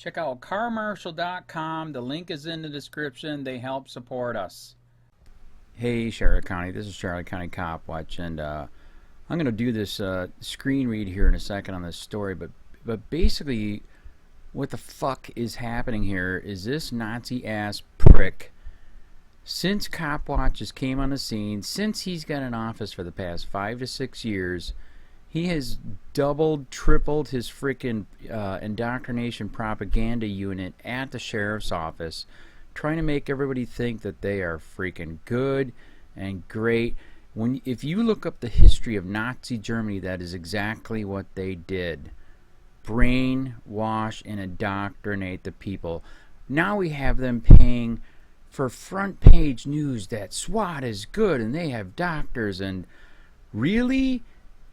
Check out carmarshal.com. The link is in the description. They help support us. Hey, Charlotte County. This is Charlotte County Cop Watch, and I'm going to do this screen read here in a second on this story, but basically what the fuck is happening here is this Nazi-ass prick, since COPWATCH came on the scene, since he's got in office for the past 5 to 6 years, he has doubled, tripled his freaking indoctrination propaganda unit at the sheriff's office, trying to make everybody think that they are freaking good and great. If you look up the history of Nazi Germany, that is exactly what they did. Brainwash and indoctrinate the people. Now we have them paying for front page news that SWAT is good and they have doctors, and really?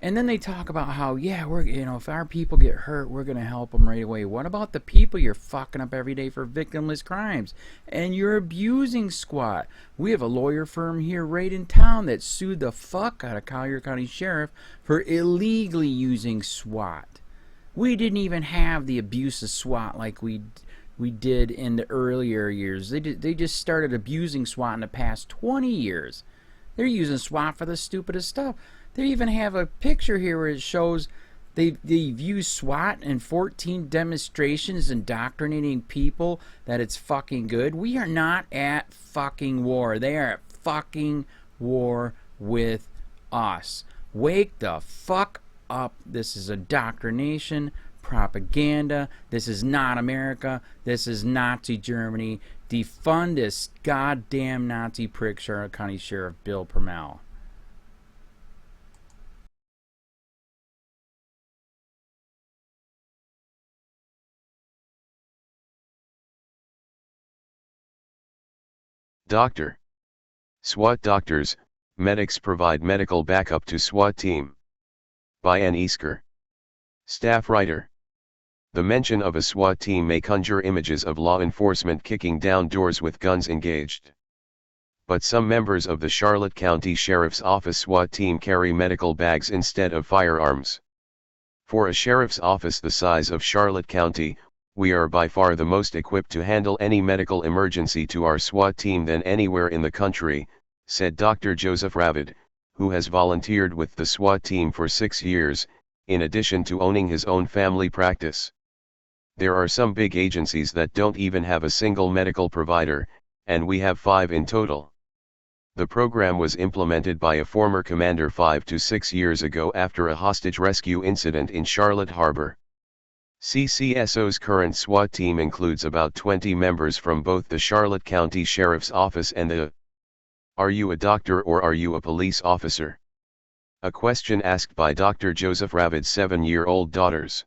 And then they talk about how, yeah, if our people get hurt, we're going to help them right away. What about the people you're fucking up every day for victimless crimes? And you're abusing SWAT. We have a lawyer firm here right in town that sued the fuck out of Collier County Sheriff for illegally using SWAT. We didn't even have the abuse of SWAT like we did in the earlier years. They just started abusing SWAT in the past 20 years. They're using SWAT for the stupidest stuff. They even have a picture here where it shows they've used SWAT in 14 demonstrations indoctrinating people that it's fucking good. We are not at fucking war. They are at fucking war with us. Wake the fuck up. This is indoctrination, propaganda. This is not America. This is Nazi Germany. Defund this goddamn Nazi prick, Charlotte County Sheriff Bill Prummell. Doctor. SWAT doctors, medics provide medical backup to SWAT team. By Ann Easker. Staff writer. The mention of a SWAT team may conjure images of law enforcement kicking down doors with guns engaged. But some members of the Charlotte County Sheriff's Office SWAT team carry medical bags instead of firearms. For a sheriff's office the size of Charlotte County, we are by far the most equipped to handle any medical emergency to our SWAT team than anywhere in the country, said Dr. Joseph Ravid, who has volunteered with the SWAT team for 6 years, in addition to owning his own family practice. There are some big agencies that don't even have a single medical provider, and we have 5 in total. The program was implemented by a former commander 5 to 6 years ago after a hostage rescue incident in Charlotte Harbor. CCSO's current SWAT team includes about 20 members from both the Charlotte County Sheriff's Office and the Are you a doctor or are you a police officer? A question asked by Dr. Joseph Ravid's 7-year-old daughters.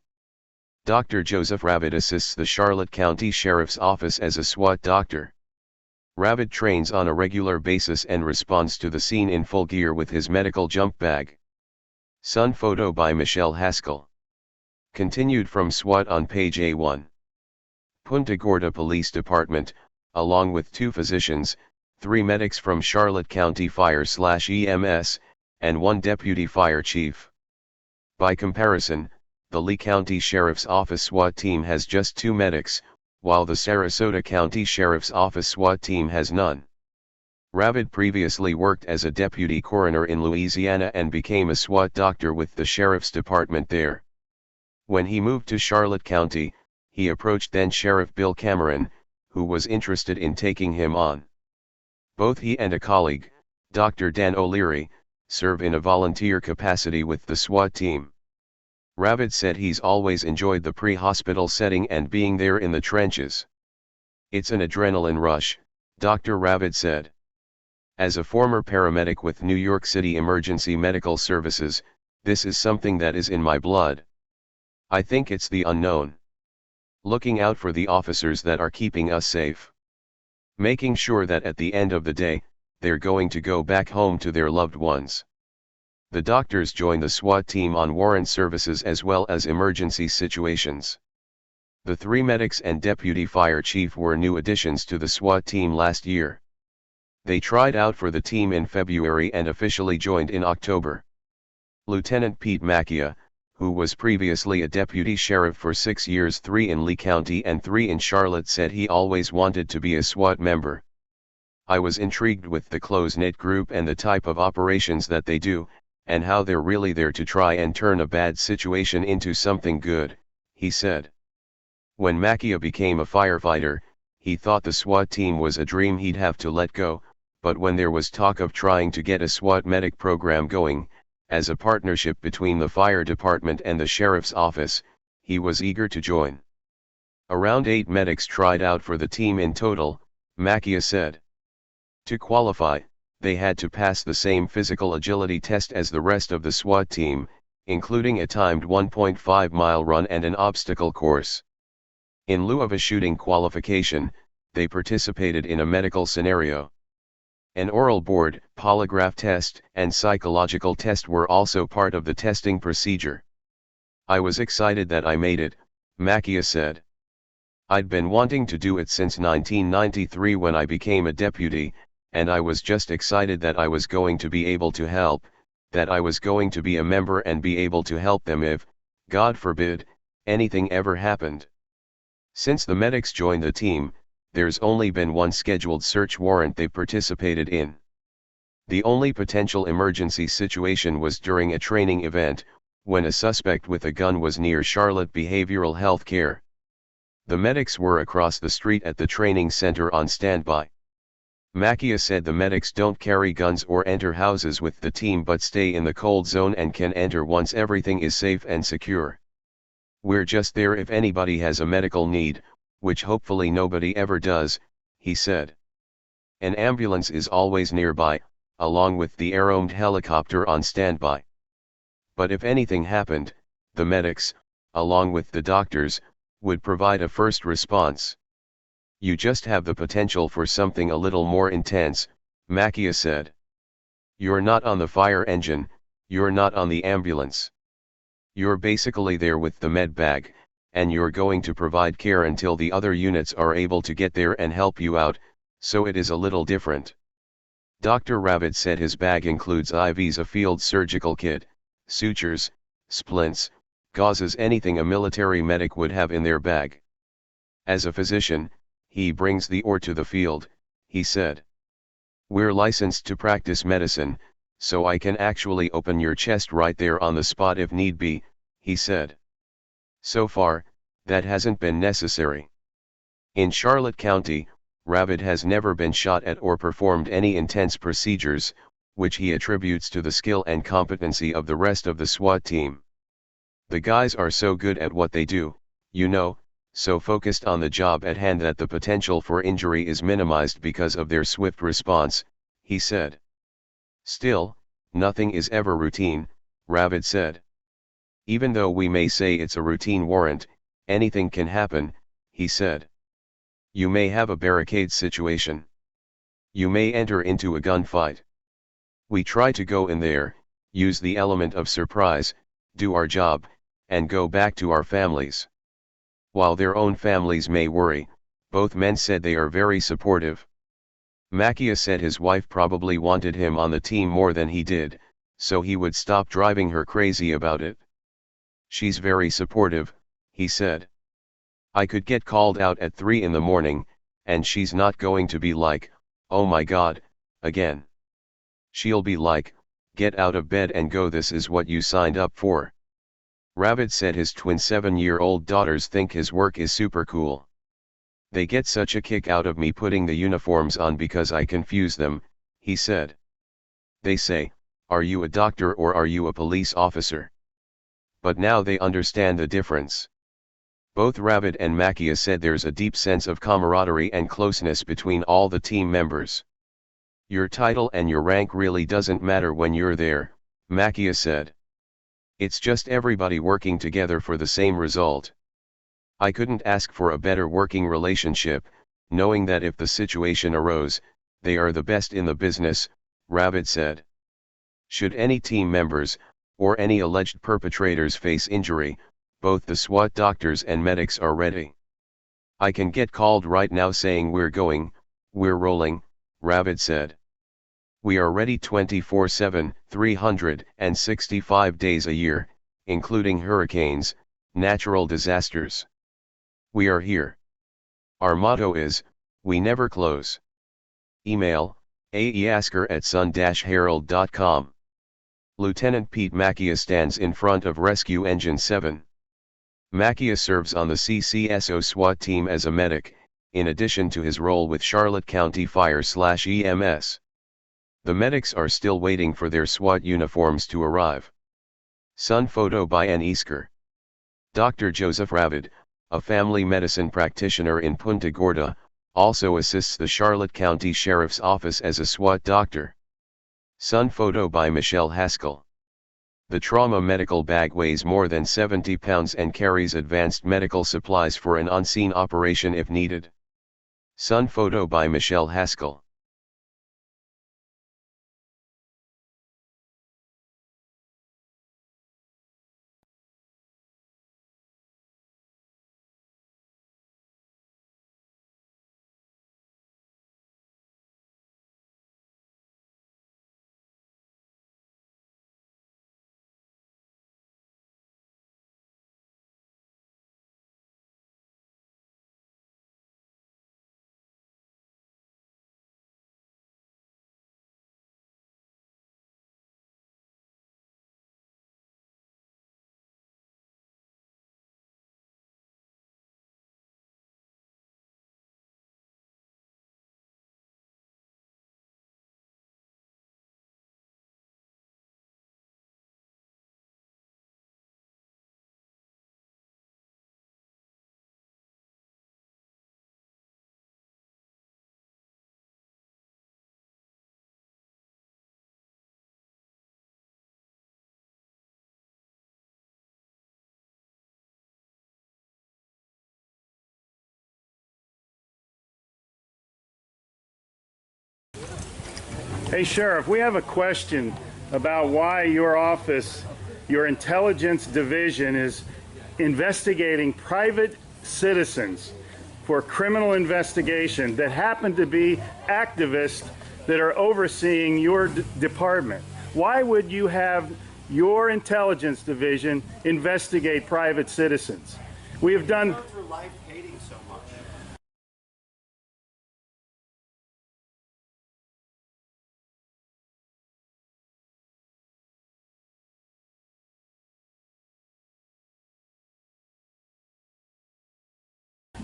Dr. Joseph Ravid assists the Charlotte County Sheriff's Office as a SWAT doctor. Ravid trains on a regular basis and responds to the scene in full gear with his medical jump bag. Sun photo by Michelle Haskell. Continued from SWAT on page A1. PUNTA GORDA Police Department, along with 2 physicians, 3 medics from Charlotte County Fire/EMS, and 1 deputy fire chief. By comparison, the Lee County Sheriff's Office SWAT team has just 2 medics, while the Sarasota County Sheriff's Office SWAT team has none. Ravid previously worked as a deputy coroner in Louisiana and became a SWAT doctor with the Sheriff's Department there. When he moved to Charlotte County, he approached then Sheriff Bill Cameron, who was interested in taking him on. Both he and a colleague, Dr. Dan O'Leary, serve in a volunteer capacity with the SWAT team. Ravid said he's always enjoyed the pre-hospital setting and being there in the trenches. It's an adrenaline rush, Dr. Ravid said. As a former paramedic with New York City Emergency Medical Services, this is something that is in my blood. I think it's the unknown. Looking out for the officers that are keeping us safe. Making sure that at the end of the day, they're going to go back home to their loved ones. The doctors join the SWAT team on warrant services as well as emergency situations. The 3 medics and deputy fire chief were new additions to the SWAT team last year. They tried out for the team in February and officially joined in October. Lieutenant Pete Macchia, who was previously a deputy sheriff for 6 years, 3 in Lee County and 3 in Charlotte, said he always wanted to be a SWAT member. I was intrigued with the close-knit group and the type of operations that they do, and how they're really there to try and turn a bad situation into something good, he said. When Makia became a firefighter, he thought the SWAT team was a dream he'd have to let go, but when there was talk of trying to get a SWAT medic program going, as a partnership between the fire department and the sheriff's office, he was eager to join. Around 8 medics tried out for the team in total, Makia said. To qualify, they had to pass the same physical agility test as the rest of the SWAT team, including a timed 1.5-mile run and an obstacle course. In lieu of a shooting qualification, they participated in a medical scenario. An oral board, polygraph test, and psychological test were also part of the testing procedure. I was excited that I made it, Makia said. I'd been wanting to do it since 1993 when I became a deputy, and I was just excited that I was going to be able to help, that I was going to be a member and be able to help them if, God forbid, anything ever happened. Since the medics joined the team, there's only been one scheduled search warrant they've participated in. The only potential emergency situation was during a training event, when a suspect with a gun was near Charlotte Behavioral Health Care. The medics were across the street at the training center on standby. Makia said the medics don't carry guns or enter houses with the team but stay in the cold zone and can enter once everything is safe and secure. We're just there if anybody has a medical need, which hopefully nobody ever does, he said. An ambulance is always nearby, along with the air-owned helicopter on standby. But if anything happened, the medics, along with the doctors, would provide a first response. You just have the potential for something a little more intense, Makia said. You're not on the fire engine, you're not on the ambulance. You're basically there with the med bag, and you're going to provide care until the other units are able to get there and help you out, so it is a little different. Dr. Rabbit said his bag includes IVs, a field surgical kit, sutures, splints, gauzes, anything a military medic would have in their bag. As a physician, he brings the ore to the field, he said. We're licensed to practice medicine, so I can actually open your chest right there on the spot if need be, he said. So far, that hasn't been necessary. In Charlotte County, Rabbit has never been shot at or performed any intense procedures, which he attributes to the skill and competency of the rest of the SWAT team. The guys are so good at what they do, so focused on the job at hand that the potential for injury is minimized because of their swift response, he said. Still, nothing is ever routine, Rabbit said. Even though we may say it's a routine warrant, anything can happen, he said. You may have a barricade situation. You may enter into a gunfight. We try to go in there, use the element of surprise, do our job, and go back to our families. While their own families may worry, both men said they are very supportive. Makia said his wife probably wanted him on the team more than he did, so he would stop driving her crazy about it. She's very supportive, he said. I could get called out at 3 in the morning, and she's not going to be like, oh my God, again. She'll be like, get out of bed and go, this is what you signed up for. Rabbit said his twin 7-year-old daughters think his work is super cool. They get such a kick out of me putting the uniforms on because I confuse them, he said. They say, are you a doctor or are you a police officer? But now they understand the difference. Both Rabbit and Makia said there's a deep sense of camaraderie and closeness between all the team members. Your title and your rank really doesn't matter when you're there, Makia said. It's just everybody working together for the same result. I couldn't ask for a better working relationship, knowing that if the situation arose, they are the best in the business, Rabbit said. Should any team members, or any alleged perpetrators face injury, both the SWAT doctors and medics are ready. I can get called right now saying we're going, we're rolling, Rabbit said. We are ready 24/7, 365 days a year, including hurricanes, natural disasters. We are here. Our motto is, we never close. Email, aeasker@sun-herald.com. Lieutenant Pete Macchia stands in front of Rescue Engine 7. Macchia serves on the CCSO SWAT team as a medic, in addition to his role with Charlotte County Fire/EMS. The medics are still waiting for their SWAT uniforms to arrive. Sun photo by N. Easker. Dr. Joseph Ravid, a family medicine practitioner in Punta Gorda, also assists the Charlotte County Sheriff's Office as a SWAT doctor. Sun photo by Michelle Haskell. The trauma medical bag weighs more than 70 pounds and carries advanced medical supplies for an on-scene operation if needed. Sun photo by Michelle Haskell. Hey Sheriff, we have a question about why your office, your intelligence division, is investigating private citizens for criminal investigation that happen to be activists that are overseeing your department. Why would you have your intelligence division investigate private citizens? We have done...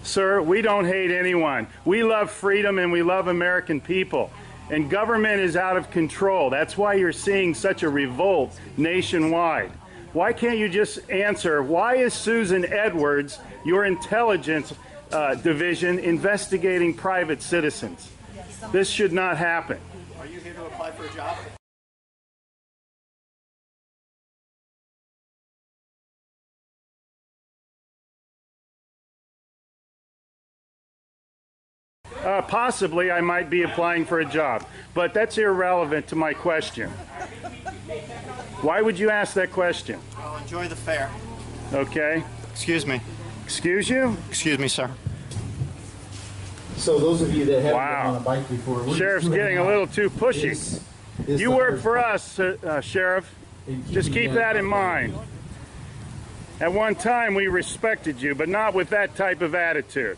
Sir, we don't hate anyone. We love freedom and we love American people. And government is out of control. That's why you're seeing such a revolt nationwide. Why can't you just answer, why is Susan Edwards, your intelligence division, investigating private citizens? This should not happen. Are you here to apply for a job? Possibly I might be applying for a job, but that's irrelevant to my question. Why would you ask that question? Well, enjoy the fair. Okay. Excuse me. Excuse you? Excuse me, sir. So those of you that haven't Wow. been on a bike before, we're Sheriff's just getting a little too pushy. You work for us, Sheriff. Just keep that in mind. At one time we respected you, but not with that type of attitude.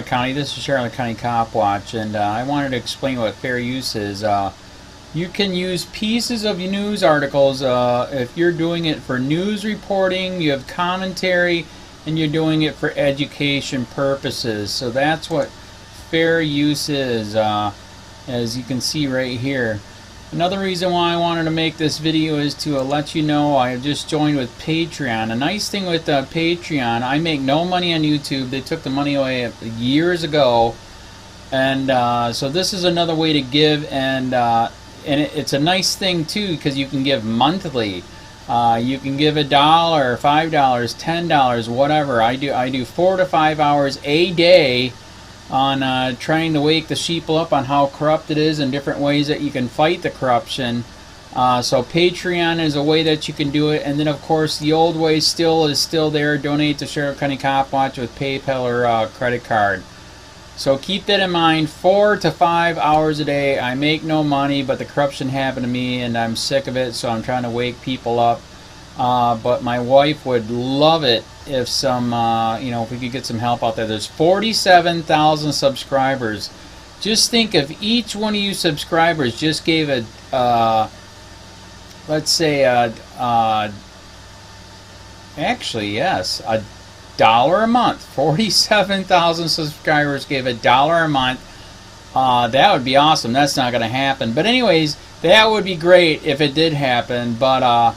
County. This is Charlotte County Cop Watch, and I wanted to explain what fair use is. You can use pieces of news articles if you're doing it for news reporting, you have commentary, and you're doing it for education purposes. So that's what fair use is, as you can see right here. Another reason why I wanted to make this video is to let you know I have just joined with Patreon. A nice thing with Patreon, I make no money on YouTube. They took the money away years ago, and so this is another way to give, and it's a nice thing too because you can give monthly. You can give $1, $5, $10, whatever. I do 4 to 5 hours a day on trying to wake the sheeple up on how corrupt it is and different ways that you can fight the corruption. So Patreon is a way that you can do it, and then of course the old way is still there. Donate to Sheriff County Cop Watch with PayPal or credit card. So keep that in mind. 4 to 5 hours a day. I make no money, but the corruption happened to me and I'm sick of it, so I'm trying to wake people up. But my wife would love it if some, if we could get some help out there. There's 47,000 subscribers. Just think if each one of you subscribers just gave a, let's say, actually, yes, $1 a month. 47,000 subscribers gave $1 a month. That would be awesome. That's not going to happen. But anyways, that would be great if it did happen. But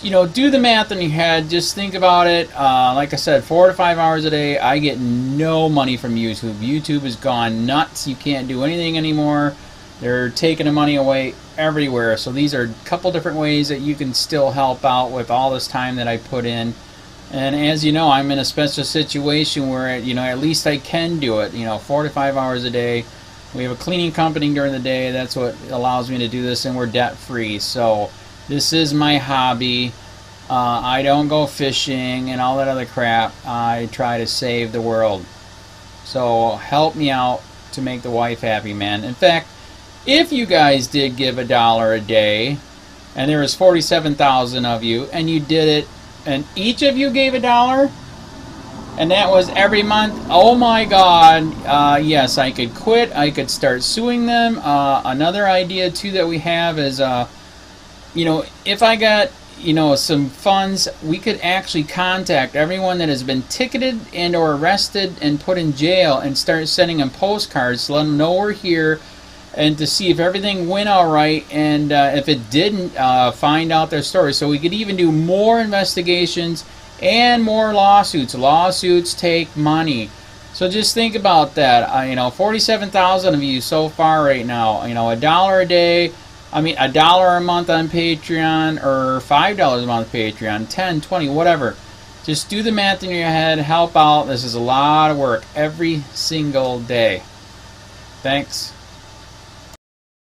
do the math in your head. Just think about it. Like I said, 4 to 5 hours a day. I get no money from YouTube. YouTube has gone nuts. You can't do anything anymore. They're taking the money away everywhere. So these are a couple different ways that you can still help out with all this time that I put in. And as you know, I'm in a special situation where, at least I can do it. 4 to 5 hours a day. We have a cleaning company during the day. That's what allows me to do this, and we're debt free. So this is my hobby. I don't go fishing and all that other crap. I try to save the world. So help me out to make the wife happy, man. In fact, if you guys did give $1 a day, and there was 47,000 of you, and you did it, and each of you gave $1, and that was every month, oh my God, yes, I could quit. I could start suing them. Another idea too that we have is, if I got, some funds, we could actually contact everyone that has been ticketed and or arrested and put in jail and start sending them postcards to let them know we're here, and to see if everything went all right, and if it didn't, find out their story. So we could even do more investigations and more lawsuits. Lawsuits take money. So just think about that. 47,000 of you so far right now. $1 a day. $1 a month on Patreon, or $5 a month Patreon, 10, 20, whatever. Just do the math in your head. Help out. This is a lot of work every single day. Thanks.